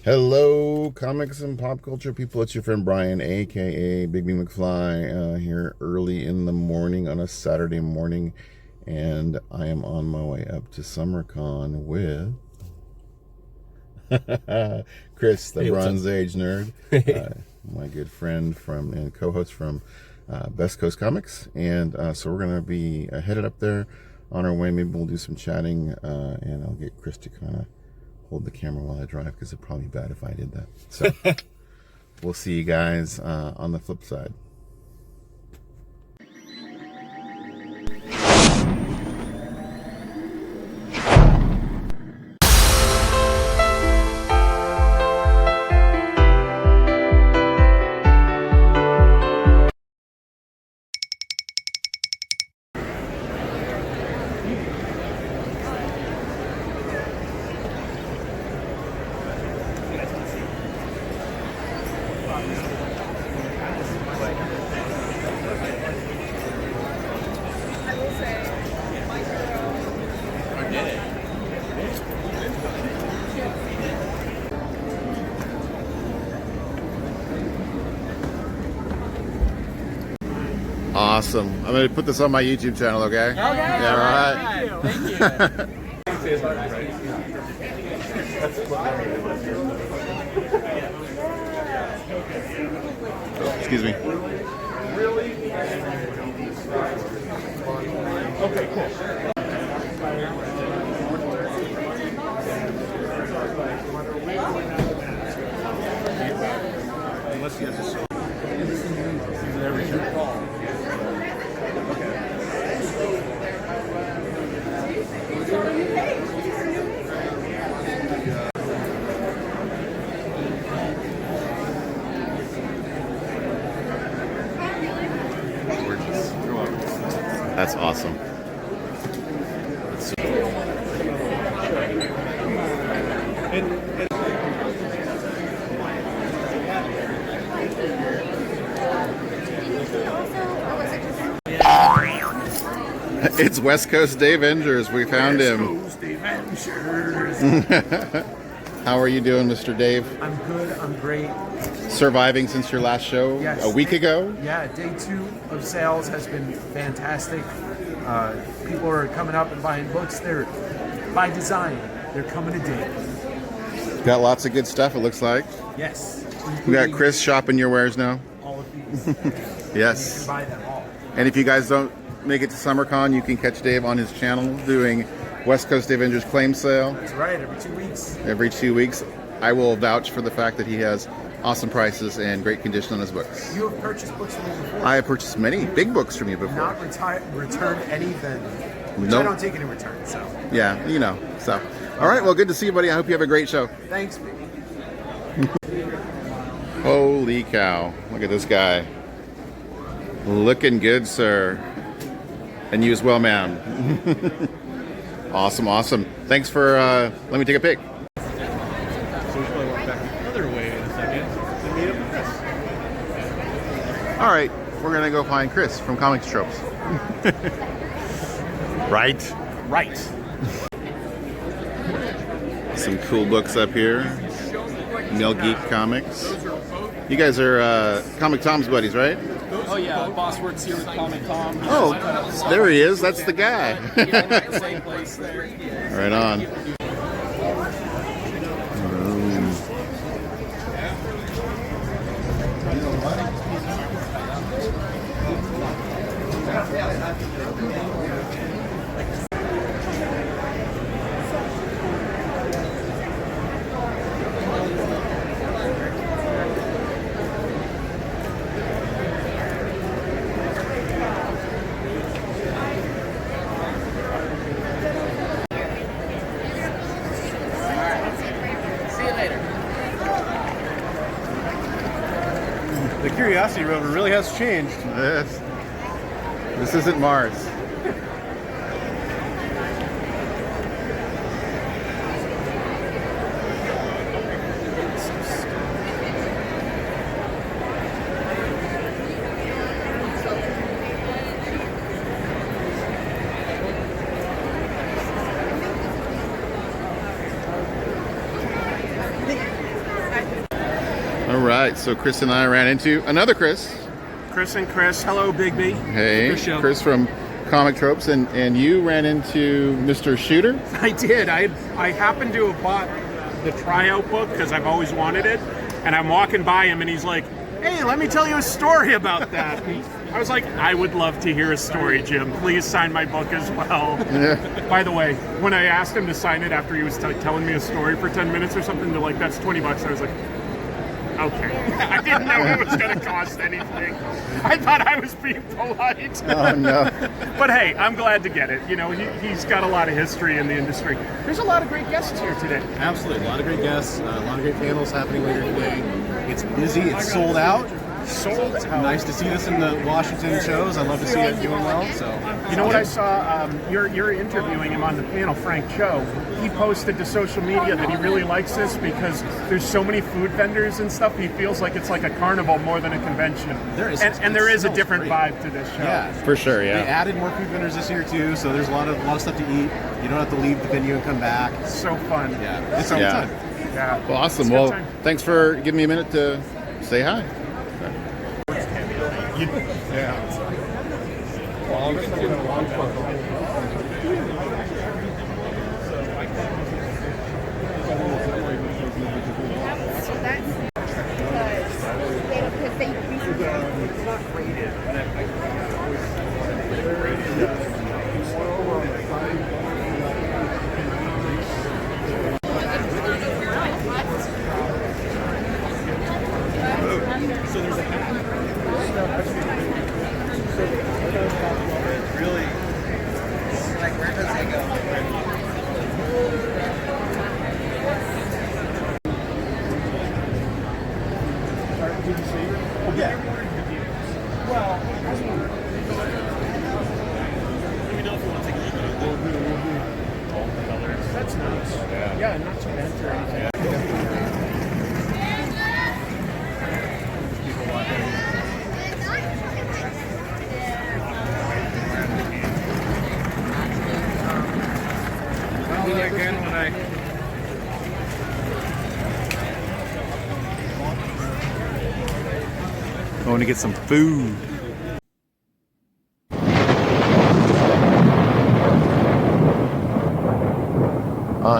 Hello, comics and pop culture people. It's your friend Brian, aka Big B McFly, here early in the morning on a Saturday morning, and I am on my way up to SummerCon with Chris, the Bronze Age nerd, my good friend from and co-host from Best Coast Comics, and so we're gonna be headed up there on our way. Maybe we'll do some chatting, and I'll get Chris to kind of hold the camera while I drive because it'd probably be bad if I did that. So we'll see you guys on the flip side. Awesome. I'm going to put this on my YouTube channel, okay? Okay. Yeah, all right. Thank you. Oh, excuse me. Okay, cool. Unless he has a show. Every show. That's awesome. It's West Coast Dave Enders. We found him. West Coast Dave Enders. How are you doing, Mr. Dave? I'm good. I'm great. Surviving since your last show a week ago? Yeah, day 2 of sales has been fantastic. People are coming up and buying books. They're by design. They're coming a day. Got lots of good stuff, it looks like. Yes. We got Chris shopping your wares now. All of these. Yes. You can buy them all. And if you guys don't make it to SummerCon, you can catch Dave on his channel doing West Coast Dave Enders claim sale. That's right, every 2 weeks. Every 2 weeks. I will vouch for the fact that he has awesome prices and great condition on his books. You have purchased books from me before. I have purchased many big books from you before. Not returned anything. Which Nope. I don't take any return, so. Yeah, you know. So, all right. Well, good to see you, buddy. I hope you have a great show. Thanks, baby. Holy cow! Look at this guy. Looking good, sir. And you as well, ma'am. Awesome, awesome. Thanks for let me take a pic. So we probably walk back the other way in a second to meet up with Chris. All right, we're gonna go find Chris from Comics Tropes. Right. Some cool books up here. Mill Geek Comics. You guys are Comic Tom's buddies, right? Oh yeah, boss works here with Comic Tom. Oh, there he is. That's the guy. Yeah, same place there. Right on. The Curiosity Rover really has changed. This isn't Mars. All right, so Chris and I ran into another Chris. Chris and Chris. Hello, Big B. Hey, Good show. Chris from Comic Tropes, and you ran into Mr. Shooter. I did. I happened to have bought the tryout book because I've always wanted it, and I'm walking by him, and he's like, "Hey, let me tell you a story about that." I was like, "I would love to hear a story, Jim. Please sign my book as well." Yeah. By the way, when I asked him to sign it after he was telling me a story for 10 minutes or something, they're like, "That's $20." I was like, okay. I didn't know it was going to cost anything. I thought I was being polite. Oh, no. But hey, I'm glad to get it. You know, he's got a lot of history in the industry. There's a lot of great guests here today. Absolutely. A lot of great guests, a lot of great panels happening later today. It's busy. It's sold out. Sold out. Nice to see this in the Washington shows. I love to see it doing well. So, You know what I saw? You're interviewing him on the panel, Frank Cho. He posted to social media that he really likes this because there's so many food vendors and stuff. He feels like it's like a carnival more than a convention. There is, and there is a smells different great. vibe to this show. Yeah, For sure, They yeah. added more food vendors this year too, so there's a lot of stuff to eat. You don't have to leave the venue and come back. So fun. Yeah, it's a Yeah. good time. Yeah. Well, awesome. It's a good Well, time. thanks for giving me a minute to say hi. So that's because they recently. That's nice. Yeah, not too bent or anything. Going to get some food.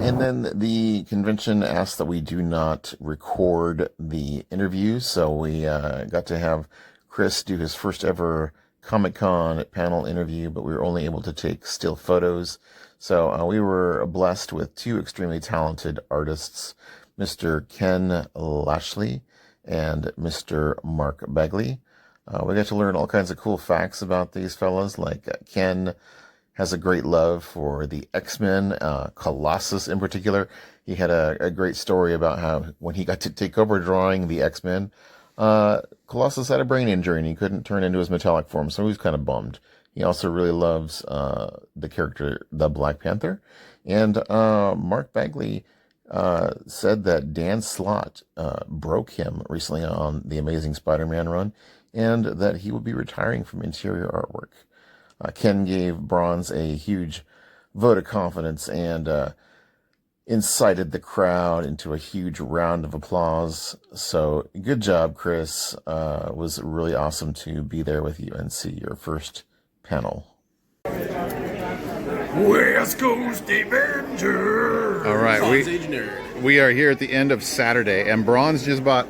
And then the convention asked that we do not record the interview, so we got to have Chris do his first ever Comic-Con panel interview, but we were only able to take still photos. So we were blessed with two extremely talented artists, Mr. Ken Lashley and Mr. Mark Bagley. We got to learn all kinds of cool facts about these fellas, like Ken has a great love for the X-Men, Colossus in particular. He had a great story about how when he got to take over drawing the X-Men, Colossus had a brain injury and he couldn't turn into his metallic form, so he was kind of bummed. He also really loves the character, the Black Panther. And Mark Bagley said that Dan Slott broke him recently on the Amazing Spider-Man run, and that he will be retiring from interior artwork. Ken gave Bronze a huge vote of confidence and incited the crowd into a huge round of applause. So good job, Chris. It was really awesome to be there with you and see your first panel. West Coast Avenger. All right, Bronze Age nerd. we are here at the end of Saturday, and Bronze just bought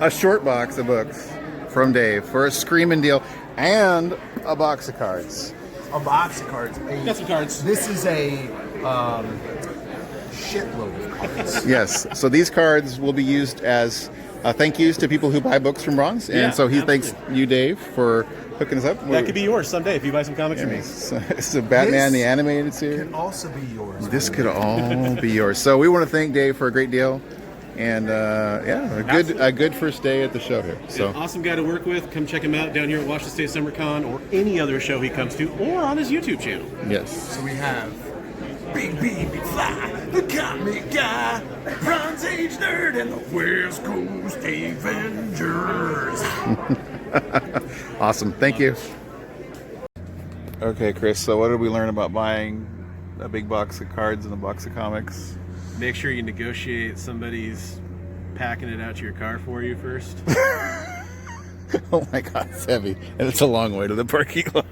a short box of books from Dave for a screaming deal and a box of cards. A box of cards. Got some cards. This is a shitload of cards. Yes, so these cards will be used as thank yous to people who buy books from Bronze, and Yeah, so he absolutely. thanks you, Dave, for hooking us up. That could be yours someday if you buy some comics from me. It's a Batman This the Animated Series. Can also be yours. This could all be yours. So we want to thank Dave for a great deal, and a good first day at the show here. So Awesome guy to work with. Come check him out down here at Washington State SummerCon or any other show he comes to, or on his YouTube channel. yes, So we have Big B, Big Fly, the comic guy, Bronze Age nerd, and the West Coast Avengers. awesome. Thank you. Okay, Chris. So what did we learn about buying a big box of cards and a box of comics? Make sure you negotiate somebody's packing it out to your car for you first? Oh my God, it's heavy, and it's a long way to the parking lot.